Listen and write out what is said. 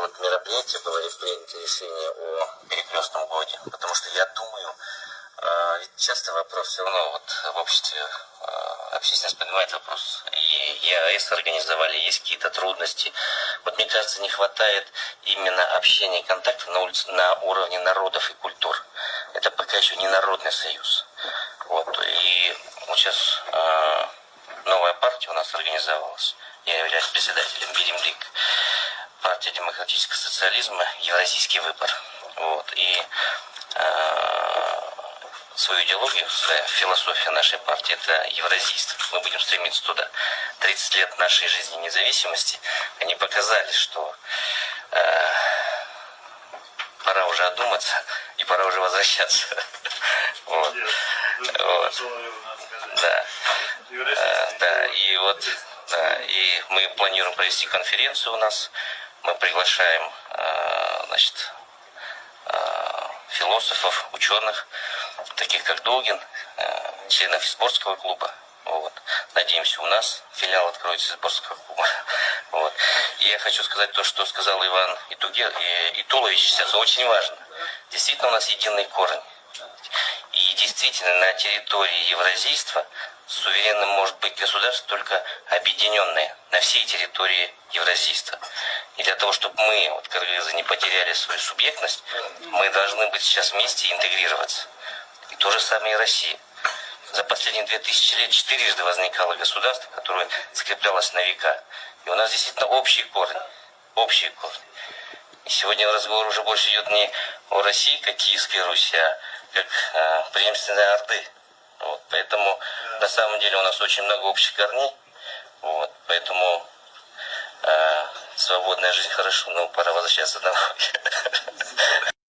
вот мероприятие было принято решение о перекрестном годе? Потому что я думаю, ведь часто вопрос все равно вот в обществе, общественность поднимает вопрос. И ЕАЭС организовали, есть какие-то трудности. Вот мне кажется, не хватает именно общения и контакта на улице на уровне народов и культур. Это пока еще не народный союз. Вот. И вот сейчас новая партия у нас организовалась. Я являюсь председателем Беремлик. Партия демократического социализма, Евразийский выбор. Вот. И свою идеологию, своя философия нашей партии – это евразийство. Мы будем стремиться туда. 30 лет нашей жизни независимости, они показали, что пора уже одуматься и пора уже возвращаться. Вот. Да. Да. И вот, да. И мы планируем провести конференцию у нас. Мы приглашаем, значит, философов, ученых, таких как Долгин, членов Изборского клуба. Вот. Надеемся, у нас филиал откроется Изборского клуба. Вот. И я хочу сказать то, что сказал Иван Итулович сейчас, очень важно. Действительно, у нас единый корень. И действительно, на территории евразийства суверенным может быть государство только объединенное на всей территории евразийства. И для того, чтобы мы, вот, кыргызы, не потеряли свою субъектность, мы должны быть сейчас вместе и интегрироваться. И то же самое и Россия. За последние 2000 лет 4 возникало государство, которое закреплялось на века. И у нас действительно общий корень. Общий корень. И сегодня разговор уже больше идет не о России, как Киевской Руси, а как преемственной Орды. Вот. Поэтому на самом деле у нас очень много общих корней. Вот. Поэтому свободная жизнь хорошо, но пора возвращаться домой.